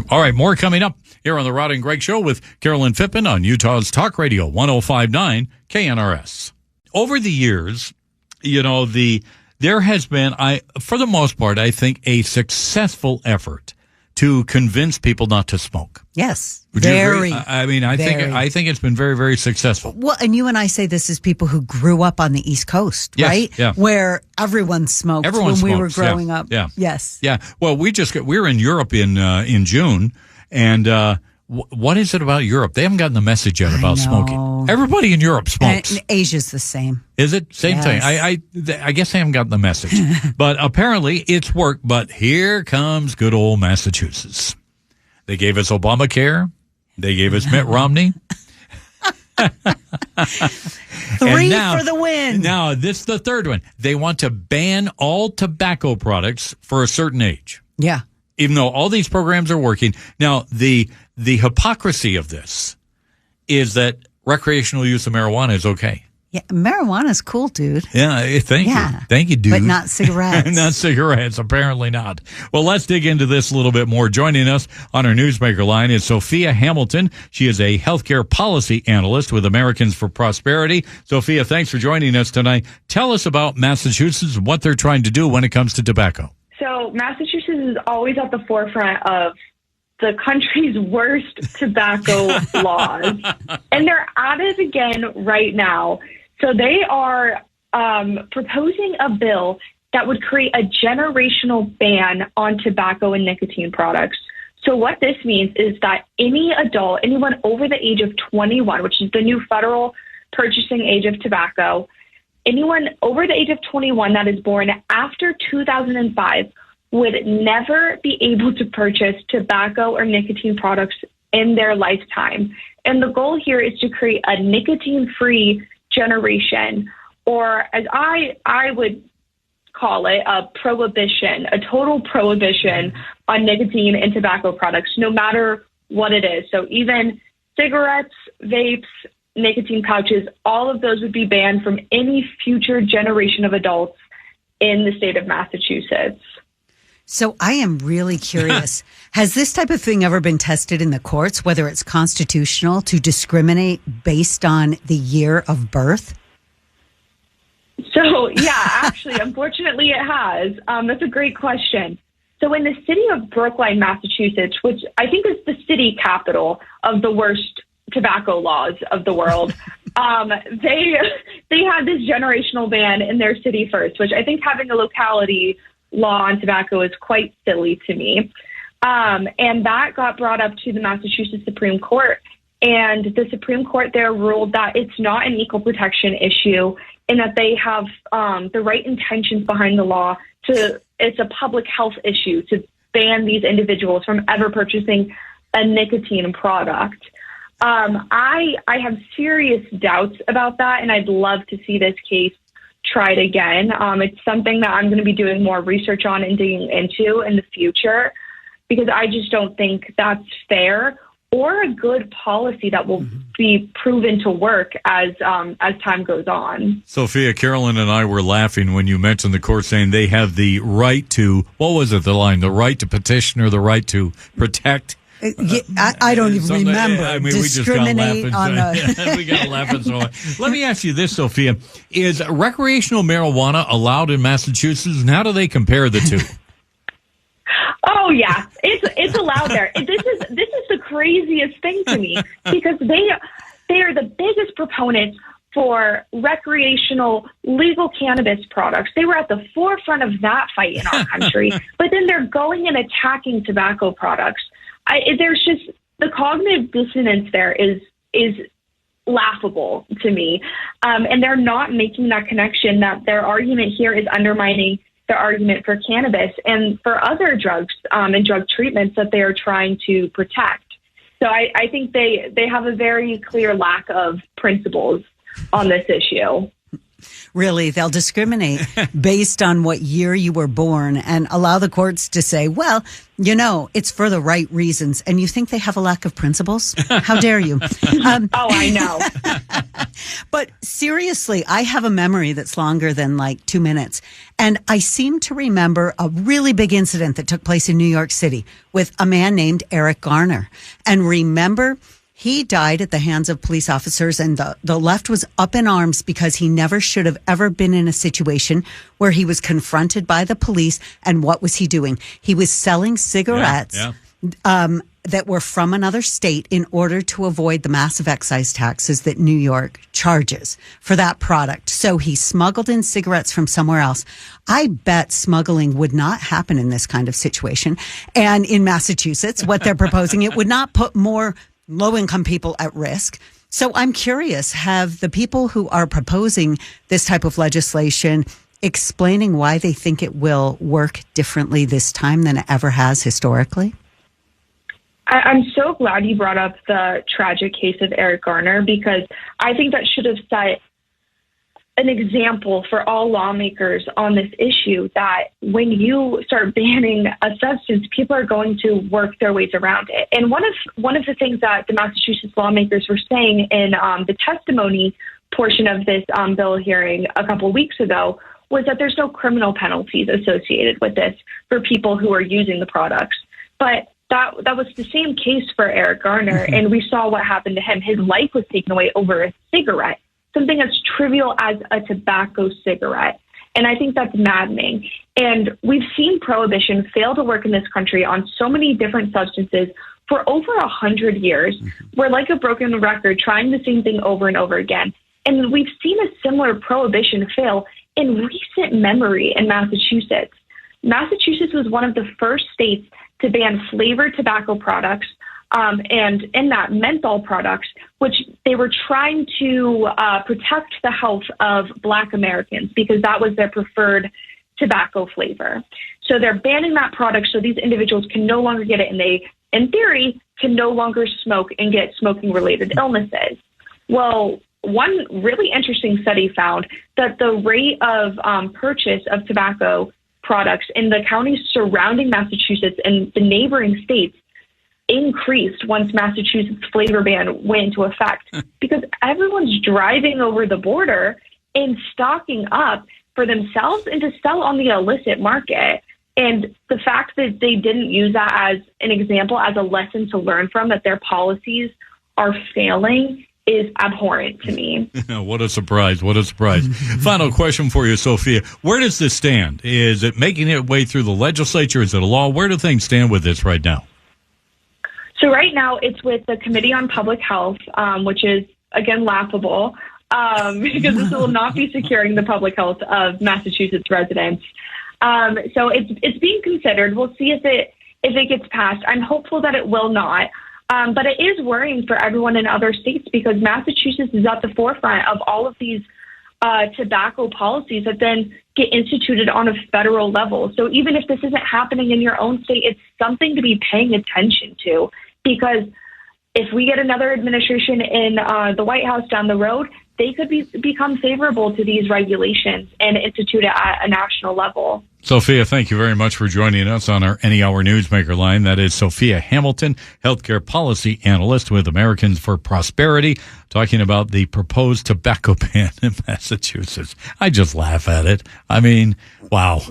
All right, more coming up here on the Rod and Greg Show with Carolyn Phippen on Utah's Talk Radio 105.9 KNRS. Over the years, there has been, for the most part, I think, a successful effort to convince people not to smoke. Yes. Would you agree? I think it's been very, very successful. Well, and you and I say this as people who grew up on the East Coast, yes, right? Yeah. Where everyone smoked we were growing up. Yeah. Yes. Yeah. Well, we were in Europe in June, and what is it about Europe? They haven't gotten the message yet about smoking. Everybody in Europe smokes. And Asia's the same. Is it? Same thing. I guess they haven't gotten the message. But apparently it's worked. But here comes good old Massachusetts. They gave us Obamacare. They gave us Mitt Romney. Three for the win. Now, this is the third one. They want to ban all tobacco products for a certain age. Yeah. Even though all these programs are working. Now, the hypocrisy of this is that recreational use of marijuana is okay. Yeah, marijuana's cool, dude. Yeah, thank you. Thank you, dude. But not cigarettes. Not cigarettes, apparently not. Well, let's dig into this a little bit more. Joining us on our newsmaker line is Sofia Hamilton. She is a healthcare policy analyst with Americans for Prosperity. Sofia, thanks for joining us tonight. Tell us about Massachusetts and what they're trying to do when it comes to tobacco. So Massachusetts is always at the forefront of the country's worst tobacco laws. And they're at it again right now. So they are proposing a bill that would create a generational ban on tobacco and nicotine products. So what this means is that any adult, anyone over the age of 21, which is the new federal purchasing age of tobacco, anyone over the age of 21 that is born after 2005 would never be able to purchase tobacco or nicotine products in their lifetime. And the goal here is to create a nicotine-free generation, or as I would call it, a prohibition, a total prohibition on nicotine and tobacco products, no matter what it is. So even cigarettes, vapes, nicotine pouches, all of those would be banned from any future generation of adults in the state of Massachusetts. So I am really curious. Has this type of thing ever been tested in the courts, whether it's constitutional to discriminate based on the year of birth? So, yeah, actually, unfortunately, it has. That's a great question. So in the city of Brookline, Massachusetts, which I think is the city capital of the worst tobacco laws of the world, they had this generational ban in their city first, which I think having a locality law on tobacco is quite silly to me. And that got brought up to the Massachusetts Supreme Court. And the Supreme Court there ruled that it's not an equal protection issue and that they have the right intentions behind the law. It's a public health issue to ban these individuals from ever purchasing a nicotine product. I have serious doubts about that, and I'd love to see this case tried again. It's something that I'm going to be doing more research on and digging into in the future, because I just don't think that's fair or a good policy that will be proven to work as time goes on. Sofia, Carolyn and I were laughing when you mentioned the court saying they have the right to, what was it, the line, the right to petition or the right to protect? I don't even remember. I mean, discriminate we just got laughing. We got laughing so hard. Let me ask you this, Sofia. Is recreational marijuana allowed in Massachusetts, and how do they compare the two? Oh, yeah. It's allowed there. This is the craziest thing to me, because they are the biggest proponents for recreational legal cannabis products. They were at the forefront of that fight in our country, but then they're going and attacking tobacco products. There's just the cognitive dissonance there is laughable to me. And they're not making that connection that their argument here is undermining their argument for cannabis and for other drugs and drug treatments that they are trying to protect. So I think they have a very clear lack of principles on this issue. Really, they'll discriminate based on what year you were born and allow the courts to say, well, it's for the right reasons. And you think they have a lack of principles? How dare you? Oh, I know. But seriously, I have a memory that's longer than like 2 minutes. And I seem to remember a really big incident that took place in New York City with a man named Eric Garner. And remember, he died at the hands of police officers, and the left was up in arms because he never should have ever been in a situation where he was confronted by the police. And what was he doing? He was selling cigarettes that were from another state in order to avoid the massive excise taxes that New York charges for that product. So he smuggled in cigarettes from somewhere else. I bet smuggling would not happen in this kind of situation. And in Massachusetts, what they're proposing, it would not put more low-income people at risk. So I'm curious, have the people who are proposing this type of legislation explaining why they think it will work differently this time than it ever has historically? I'm so glad you brought up the tragic case of Eric Garner, because I think that should have set an example for all lawmakers on this issue, that when you start banning a substance, people are going to work their ways around it. And one of the things that the Massachusetts lawmakers were saying in the testimony portion of this bill hearing a couple weeks ago was that there's no criminal penalties associated with this for people who are using the products. But that was the same case for Eric Garner, and we saw what happened to him. His life was taken away over a cigarette, something as trivial as a tobacco cigarette. And I think that's maddening. And we've seen prohibition fail to work in this country on so many different substances for over 100 years. We're like a broken record, trying the same thing over and over again. And we've seen a similar prohibition fail in recent memory in Massachusetts. Massachusetts was one of the first states to ban flavored tobacco products, and in that menthol products, which they were trying to protect the health of Black Americans because that was their preferred tobacco flavor. So they're banning that product so these individuals can no longer get it, and they, in theory, can no longer smoke and get smoking-related illnesses. Well, one really interesting study found that the rate of purchase of tobacco products in the counties surrounding Massachusetts and the neighboring states increased once Massachusetts' flavor ban went into effect, because everyone's driving over the border and stocking up for themselves and to sell on the illicit market. And the fact that they didn't use that as an example, as a lesson to learn from, that their policies are failing, is abhorrent to me. What a surprise. What a surprise. Final question for you, Sophia. Where does this stand? Is it making its way through the legislature? Is it a law? Where do things stand with this right now? So right now it's with the Committee on Public Health, which is, again, laughable, because this will not be securing the public health of Massachusetts residents. So it's being considered. We'll see if it gets passed. I'm hopeful that it will not. But it is worrying for everyone in other states, because Massachusetts is at the forefront of all of these tobacco policies that then get instituted on a federal level. So even if this isn't happening in your own state, it's something to be paying attention to, because if we get another administration in the White House down the road, they could become favorable to these regulations and institute it at a national level. Sophia, thank you very much for joining us on our Any Hour Newsmaker line. That is Sophia Hamilton, healthcare policy analyst with Americans for Prosperity, talking about the proposed tobacco ban in Massachusetts. I just laugh at it. I mean, wow.